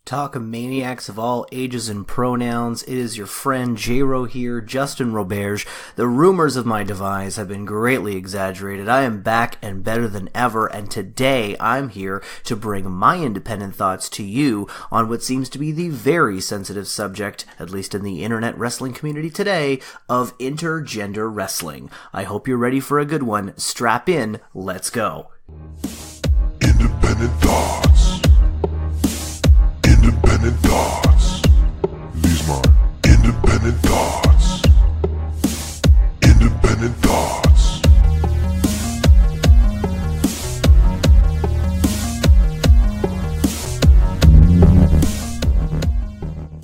Talk of maniacs of all ages and pronouns, it is your friend J-Ro here, Justin Roberge. The rumors of my demise have been greatly exaggerated. I am back and better than ever, and today I'm here to bring my independent thoughts to you on what seems to be the very sensitive subject, at least in the internet wrestling community today, of intergender wrestling. I hope you're ready for a good one. Strap in, let's go. Independent thoughts. Independent thoughts. These mine. Independent thoughts. Independent thoughts.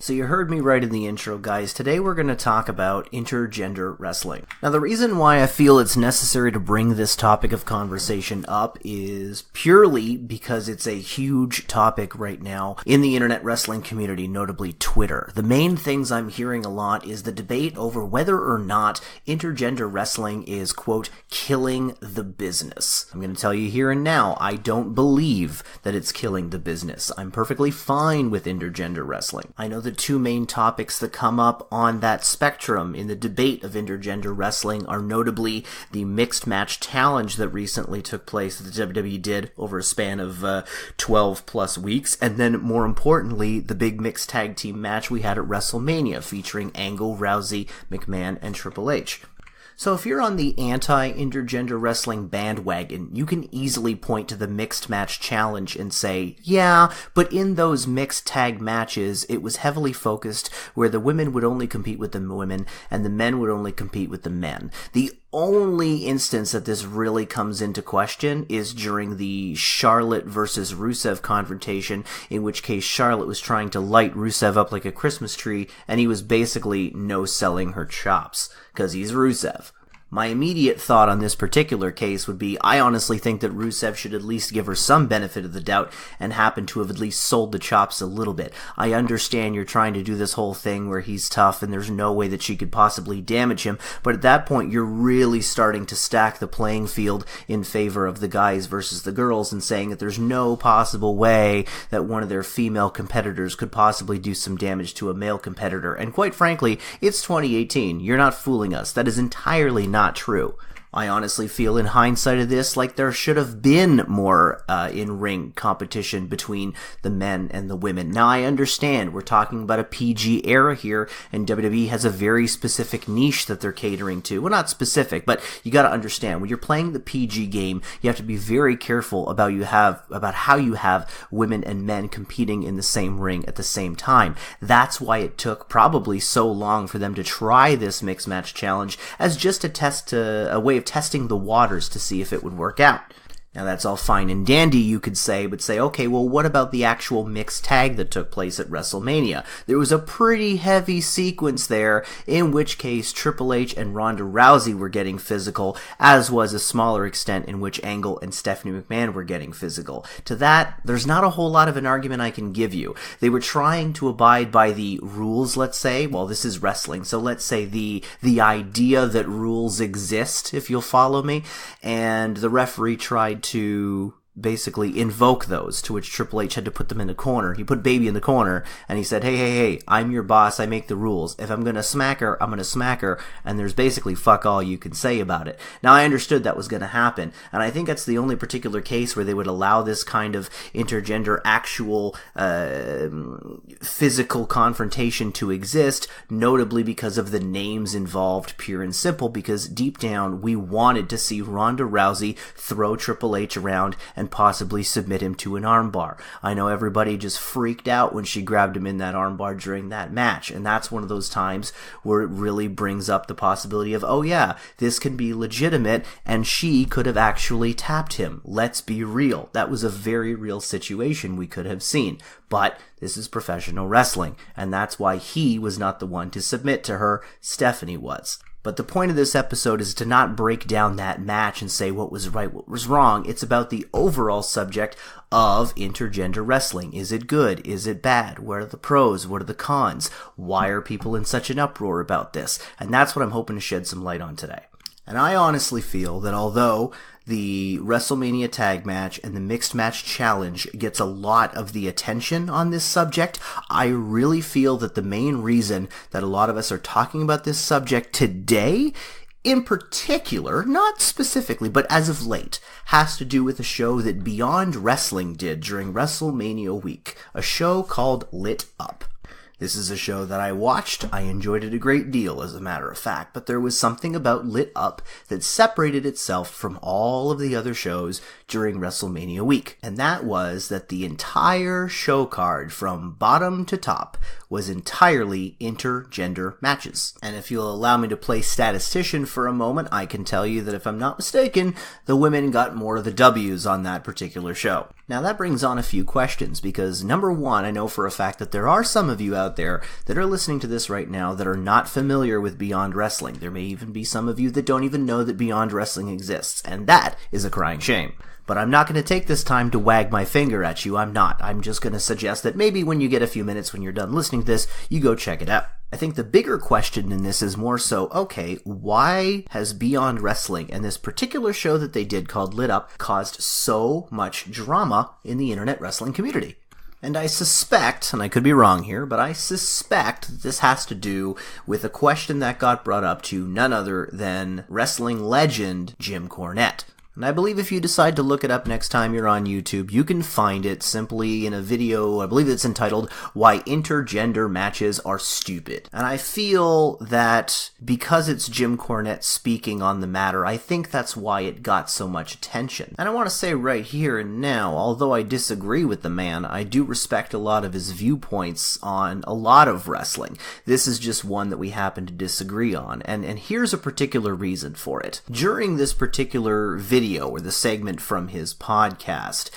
So you heard me right in the intro, guys. Today we're going to talk about intergender wrestling. Now, the reason why I feel it's necessary to bring this topic of conversation up is purely because it's a huge topic right now in the internet wrestling community, notably Twitter. The main things I'm hearing a lot is the debate over whether or not intergender wrestling is, quote, killing the business. I'm going to tell you here and now, I don't believe that it's killing the business. I'm perfectly fine with intergender wrestling. I know that two main topics that come up on that spectrum in the debate of intergender wrestling are notably the mixed match challenge that recently took place that the WWE did over a span of 12 plus weeks, and then more importantly the big mixed tag team match we had at WrestleMania featuring Angle, Rousey, McMahon, and Triple H. So if you're on the anti-intergender wrestling bandwagon, you can easily point to the mixed match challenge and say, yeah, but in those mixed tag matches, it was heavily focused where the women would only compete with the women and the men would only compete with the men. The only instance that this really comes into question is during the Charlotte versus Rusev confrontation, in which case Charlotte was trying to light Rusev up like a Christmas tree, and he was basically no-selling her chops, because he's Rusev. My immediate thought on this particular case would be, I honestly think that Rusev should at least give her some benefit of the doubt and happen to have at least sold the chops a little bit. I understand you're trying to do this whole thing where he's tough and there's no way that she could possibly damage him, but at that point you're really starting to stack the playing field in favor of the guys versus the girls and saying that there's no possible way that one of their female competitors could possibly do some damage to a male competitor. And quite frankly, it's 2018. You're not fooling us. That is entirely not true. I honestly feel in hindsight of this like there should have been more in-ring competition between the men and the women. Now I understand we're talking about a PG era here and WWE has a very specific niche that they're catering to. Well, not specific, but you got to understand when you're playing the PG game, you have to be very careful about how you have women and men competing in the same ring at the same time. That's why it took probably so long for them to try this mixed match challenge as just a test, a way of testing the waters to see if it would work out. Now that's all fine and dandy, you could say, but say, okay, well, what about the actual mixed tag that took place at WrestleMania? There was a pretty heavy sequence there, in which case Triple H and Ronda Rousey were getting physical, as was a smaller extent in which Angle and Stephanie McMahon were getting physical. To that, there's not a whole lot of an argument I can give you. They were trying to abide by the rules, let's say. Well, this is wrestling, so let's say the idea that rules exist, if you'll follow me, and the referee tried to basically invoke those, to which Triple H had to put them in the corner. He put Baby in the corner, and he said, hey, I'm your boss, I make the rules. If I'm gonna smack her, I'm gonna smack her, and there's basically fuck all you can say about it. Now, I understood that was gonna happen, and I think that's the only particular case where they would allow this kind of intergender actual physical confrontation to exist, notably because of the names involved, pure and simple, because deep down, we wanted to see Ronda Rousey throw Triple H around and possibly submit him to an armbar. I know everybody just freaked out when she grabbed him in that armbar during that match, and that's one of those times where it really brings up the possibility of, oh yeah, this can be legitimate, and she could have actually tapped him. Let's be real. That was a very real situation we could have seen. But this is professional wrestling, and that's why he was not the one to submit to her. Stephanie was. But the point of this episode is to not break down that match and say what was right, what was wrong. It's about the overall subject of intergender wrestling. Is it good? Is it bad? What are the pros? What are the cons? Why are people in such an uproar about this? And that's what I'm hoping to shed some light on today. And I honestly feel that although the WrestleMania tag match and the mixed match challenge gets a lot of the attention on this subject, I really feel that the main reason that a lot of us are talking about this subject today, in particular, not specifically, but as of late, has to do with a show that Beyond Wrestling did during WrestleMania week, a show called Lit Up. This is a show that I watched. I enjoyed it a great deal, as a matter of fact, but there was something about Lit Up that separated itself from all of the other shows during WrestleMania week, and that was that the entire show card, from bottom to top, was entirely intergender matches. And if you'll allow me to play statistician for a moment, I can tell you that if I'm not mistaken, the women got more of the W's on that particular show. Now that brings on a few questions, because number one, I know for a fact that there are some of you out there that are listening to this right now that are not familiar with Beyond Wrestling. There may even be some of you that don't even know that Beyond Wrestling exists, and that is a crying shame. But I'm not going to take this time to wag my finger at you. I'm not. I'm just going to suggest that maybe when you get a few minutes when you're done listening to this, you go check it out. I think the bigger question in this is more so, okay, why has Beyond Wrestling and this particular show that they did called Lit Up caused so much drama in the internet wrestling community? And I suspect, and I could be wrong here, but I suspect that this has to do with a question that got brought up to none other than wrestling legend Jim Cornette. And I believe if you decide to look it up next time you're on YouTube, you can find it simply in a video, I believe it's entitled, Why Intergender Matches Are Stupid. And I feel that because it's Jim Cornette speaking on the matter, I think that's why it got so much attention. And I want to say right here and now, although I disagree with the man, I do respect a lot of his viewpoints on a lot of wrestling. This is just one that we happen to disagree on, and here's a particular reason for it. During this particular video, or the segment from his podcast,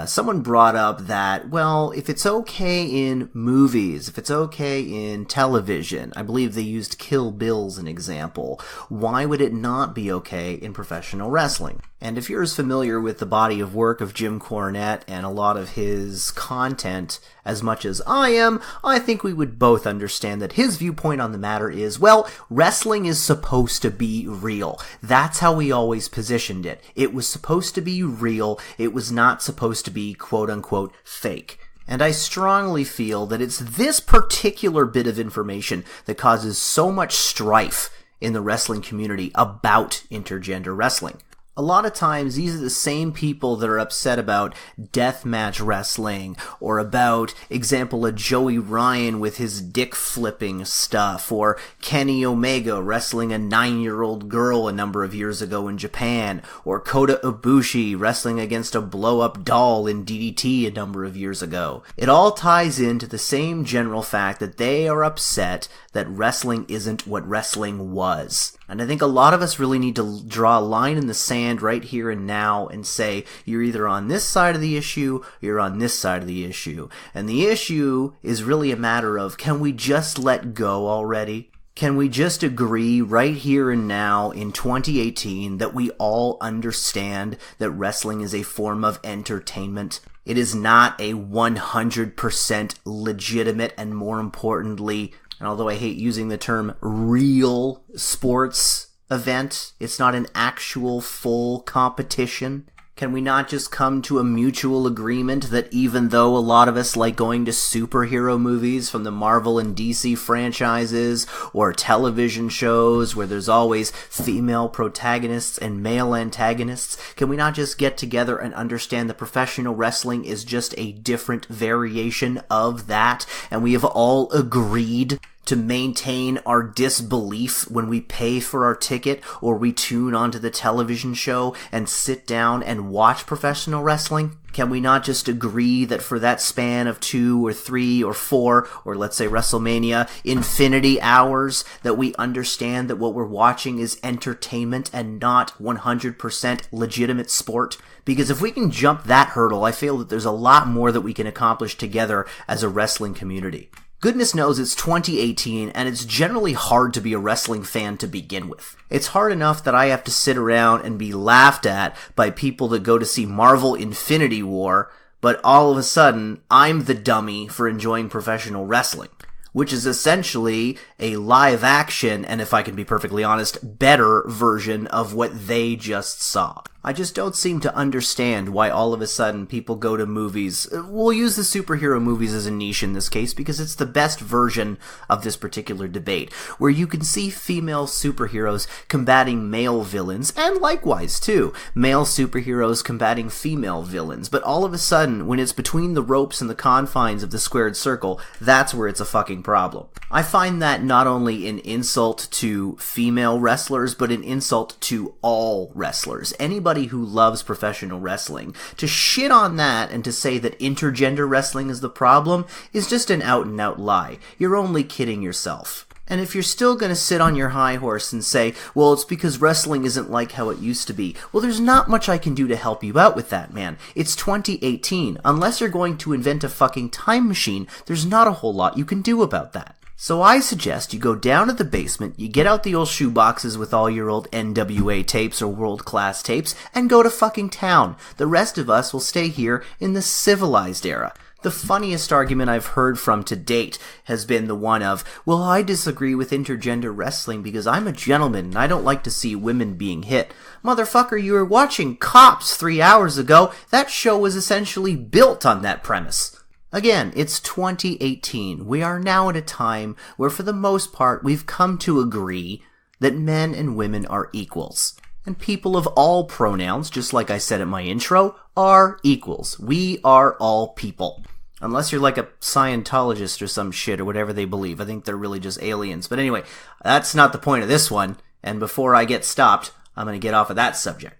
someone brought up that, well, if it's okay in movies, if it's okay in television, I believe they used Kill Bill as an example, why would it not be okay in professional wrestling? And if you're as familiar with the body of work of Jim Cornette and a lot of his content as much as I am, I think we would both understand that his viewpoint on the matter is, well, wrestling is supposed to be real. That's how we always positioned it. It was supposed to be real. It was not supposed to be quote-unquote fake. And I strongly feel that it's this particular bit of information that causes so much strife in the wrestling community about intergender wrestling. A lot of times, these are the same people that are upset about deathmatch wrestling, or about, example, a Joey Ryan with his dick flipping stuff, or Kenny Omega wrestling a 9-year-old girl a number of years ago in Japan, or Kota Ibushi wrestling against a blow-up doll in DDT a number of years ago. It all ties into the same general fact that they are upset that wrestling isn't what wrestling was. And I think a lot of us really need to draw a line in the sand right here and now and say, you're either on this side of the issue, or you're on this side of the issue. And the issue is really a matter of, can we just let go already? Can we just agree right here and now in 2018 that we all understand that wrestling is a form of entertainment? It is not a 100% legitimate and, more importantly, and although I hate using the term real sports event, it's not an actual full competition. Can we not just come to a mutual agreement that even though a lot of us like going to superhero movies from the Marvel and DC franchises, or television shows where there's always female protagonists and male antagonists, can we not just get together and understand that professional wrestling is just a different variation of that, and we have all agreed to maintain our disbelief when we pay for our ticket or we tune onto the television show and sit down and watch professional wrestling? Can we not just agree that for that span of 2 or 3 or 4, or let's say WrestleMania, infinity hours, that we understand that what we're watching is entertainment and not 100% legitimate sport? Because if we can jump that hurdle, I feel that there's a lot more that we can accomplish together as a wrestling community. Goodness knows it's 2018, and it's generally hard to be a wrestling fan to begin with. It's hard enough that I have to sit around and be laughed at by people that go to see Marvel Infinity War, but all of a sudden, I'm the dummy for enjoying professional wrestling, which is essentially a live action, and if I can be perfectly honest, better version of what they just saw. I just don't seem to understand why all of a sudden people go to movies. We'll use the superhero movies as a niche in this case because it's the best version of this particular debate, where you can see female superheroes combating male villains, and likewise too, male superheroes combating female villains. But all of a sudden, when it's between the ropes and the confines of the squared circle, that's where it's a fucking problem. I find that not only an insult to female wrestlers, but an insult to all wrestlers. Anybody who loves professional wrestling, to shit on that and to say that intergender wrestling is the problem is just an out-and-out lie. You're only kidding yourself. And if you're still going to sit on your high horse and say, well, it's because wrestling isn't like how it used to be, well, there's not much I can do to help you out with that, man. It's 2018. Unless you're going to invent a fucking time machine, there's not a whole lot you can do about that. So I suggest you go down to the basement, you get out the old shoe boxes with all your old NWA tapes or world-class tapes, and go to fucking town. The rest of us will stay here in the civilized era. The funniest argument I've heard from to date has been the one of, well, I disagree with intergender wrestling because I'm a gentleman and I don't like to see women being hit. Motherfucker, you were watching Cops 3 hours ago. That show was essentially built on that premise. Again, it's 2018. We are now at a time where, for the most part, we've come to agree that men and women are equals. And people of all pronouns, just like I said in my intro, are equals. We are all people. Unless you're like a Scientologist or some shit or whatever they believe. I think they're really just aliens. But anyway, that's not the point of this one. And before I get stopped, I'm going to get off of that subject.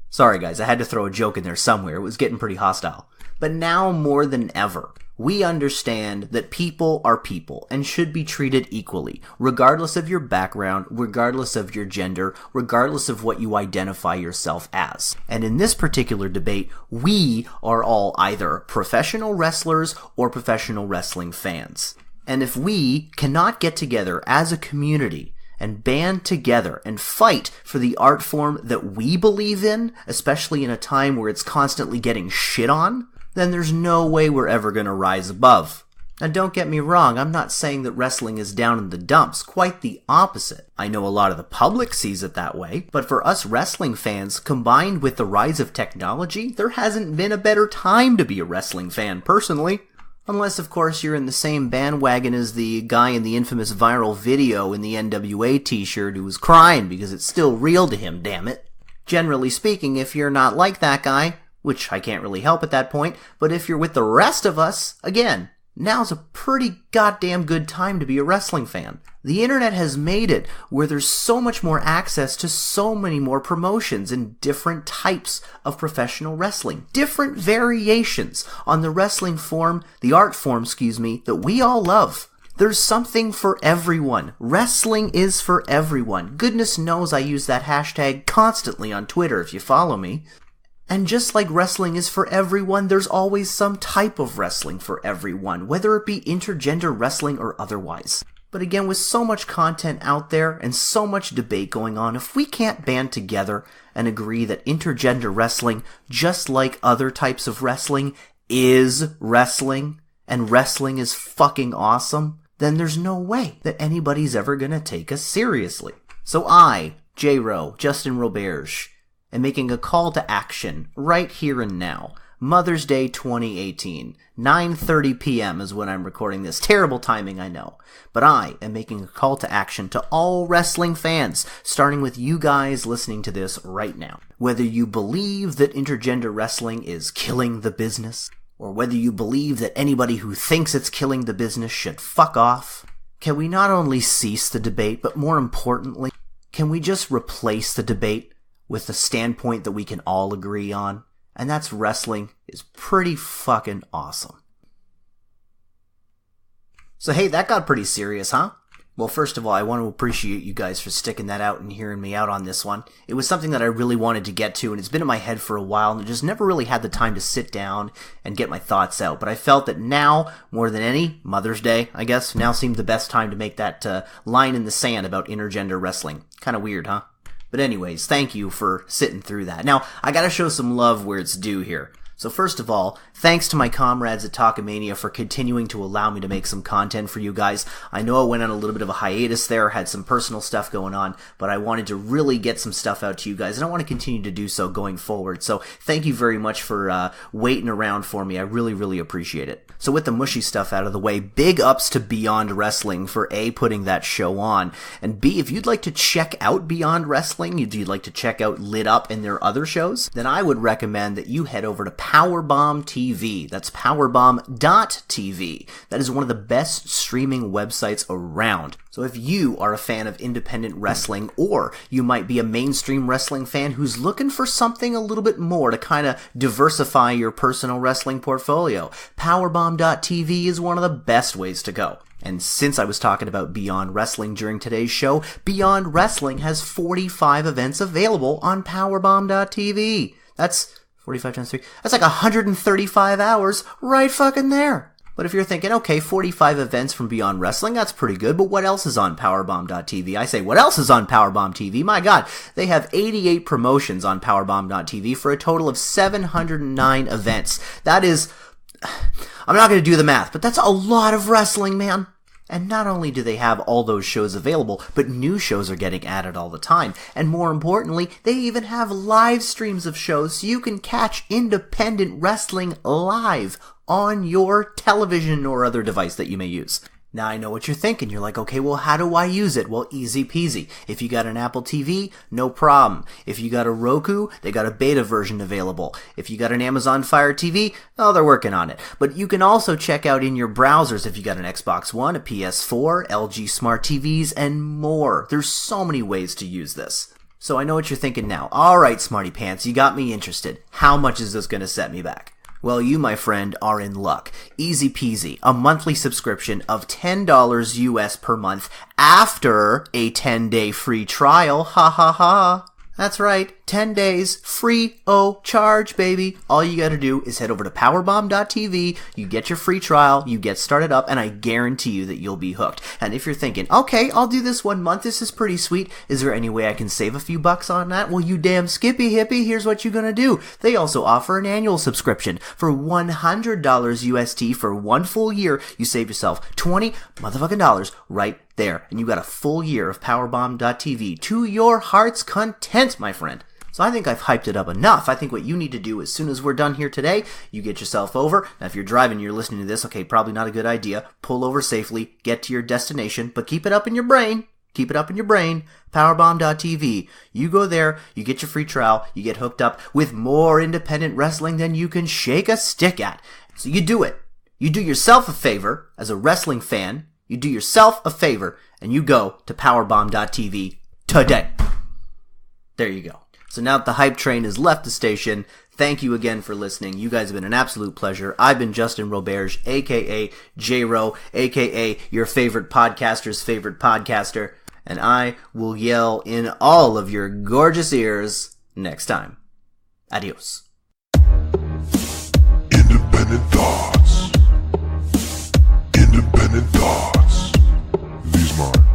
Sorry guys, I had to throw a joke in there somewhere. It was getting pretty hostile. But now more than ever, we understand that people are people and should be treated equally, regardless of your background, regardless of your gender, regardless of what you identify yourself as. And in this particular debate, we are all either professional wrestlers or professional wrestling fans. And if we cannot get together as a community and band together and fight for the art form that we believe in, especially in a time where it's constantly getting shit on, then there's no way we're ever going to rise above. Now don't get me wrong, I'm not saying that wrestling is down in the dumps, quite the opposite. I know a lot of the public sees it that way, but for us wrestling fans, combined with the rise of technology, there hasn't been a better time to be a wrestling fan, personally. Unless, of course, you're in the same bandwagon as the guy in the infamous viral video in the NWA t-shirt who was crying because it's still real to him, damn it. Generally speaking, if you're not like that guy, which I can't really help at that point, but if you're with the rest of us, again, now's a pretty goddamn good time to be a wrestling fan. The internet has made it where there's so much more access to so many more promotions and different types of professional wrestling. Different variations on the wrestling form, the art form, that we all love. There's something for everyone. Wrestling is for everyone. Goodness knows I use that hashtag constantly on Twitter if you follow me. And just like wrestling is for everyone, there's always some type of wrestling for everyone, whether it be intergender wrestling or otherwise. But again, with so much content out there and so much debate going on, if we can't band together and agree that intergender wrestling, just like other types of wrestling, is wrestling, and wrestling is fucking awesome, then there's no way that anybody's ever gonna take us seriously. So I, J-Ro, Justin Roberge, and making a call to action right here and now. Mother's Day 2018, 9:30 p.m. is when I'm recording this. Terrible timing, I know. But I am making a call to action to all wrestling fans, starting with you guys listening to this right now. Whether you believe that intergender wrestling is killing the business, or whether you believe that anybody who thinks it's killing the business should fuck off, can we not only cease the debate, but more importantly, can we just replace the debate with the standpoint that we can all agree on, and that's wrestling is pretty fucking awesome. So hey, that got pretty serious, huh? Well, first of all, I want to appreciate you guys for sticking that out and hearing me out on this one. It was something that I really wanted to get to, and it's been in my head for a while, and I just never really had the time to sit down and get my thoughts out. But I felt that now, more than any, Mother's Day, I guess, now seemed the best time to make that line in the sand about intergender wrestling. Kind of weird, huh? But anyways, thank you for sitting through that. Now, I gotta show some love where it's due here. So first of all, thanks to my comrades at Talkamania for continuing to allow me to make some content for you guys. I know I went on a little bit of a hiatus there, had some personal stuff going on, but I wanted to really get some stuff out to you guys, and I want to continue to do so going forward. So thank you very much for waiting around for me. I really, really appreciate it. So with the mushy stuff out of the way, big ups to Beyond Wrestling for A, putting that show on, and B, if you'd like to check out Beyond Wrestling, if you'd like to check out Lit Up and their other shows, then I would recommend that you head over to Powerbomb TV. That's powerbomb.tv. That is one of the best streaming websites around. So if you are a fan of independent wrestling, or you might be a mainstream wrestling fan who's looking for something a little bit more to kind of diversify your personal wrestling portfolio, Powerbomb.tv is one of the best ways to go. And since I was talking about Beyond Wrestling during today's show, Beyond Wrestling has 45 events available on Powerbomb.tv. That's 45 times 3. That's like 135 hours right fucking there. But if you're thinking, okay, 45 events from Beyond Wrestling, that's pretty good, but what else is on Powerbomb.tv? I say, what else is on Powerbomb TV? My God, they have 88 promotions on Powerbomb.tv for a total of 709 events. That is, I'm not going to do the math, but that's a lot of wrestling, man. And not only do they have all those shows available, but new shows are getting added all the time. And more importantly, they even have live streams of shows so you can catch independent wrestling live on your television or other device that you may use. Now I know what you're thinking. You're like, okay, well, how do I use it? Well, easy peasy. If you got an Apple TV, no problem. If you got a Roku, they got a beta version available. If you got an Amazon Fire TV, oh, they're working on it. But you can also check out in your browsers if you got an Xbox One, a PS4, LG Smart TVs, and more. There's so many ways to use this. So I know what you're thinking now. All right, Smarty Pants, you got me interested. How much is this going to set me back? Well, you, my friend, are in luck. Easy peasy. A monthly subscription of $10 US per month after a 10-day free trial. Ha ha ha. That's right. 10 days, free, charge, baby. All you gotta do is head over to powerbomb.tv, you get your free trial, you get started up, and I guarantee you that you'll be hooked. And if you're thinking, okay, I'll do this 1 month, this is pretty sweet, is there any way I can save a few bucks on that? Well, you damn skippy hippie, here's what you're gonna do. They also offer an annual subscription. For $100 USD for 1 full year, you save yourself $20 motherfucking dollars right there. And you got a full year of powerbomb.tv to your heart's content, my friend. So I think I've hyped it up enough. I think what you need to do as soon as we're done here today, you get yourself over. Now if you're driving, you're listening to this, okay, probably not a good idea. Pull over safely, get to your destination, but keep it up in your brain. Keep it up in your brain. Powerbomb.tv. You go there, you get your free trial, you get hooked up with more independent wrestling than you can shake a stick at. So you do it. You do yourself a favor as a wrestling fan. You do yourself a favor and you go to powerbomb.tv today. There you go. So now that the hype train has left the station, thank you again for listening. You guys have been an absolute pleasure. I've been Justin Roberge, a.k.a. J-Ro, a.k.a. your favorite podcaster's favorite podcaster, and I will yell in all of your gorgeous ears next time. Adios. Independent thoughts. Independent thoughts. These mine.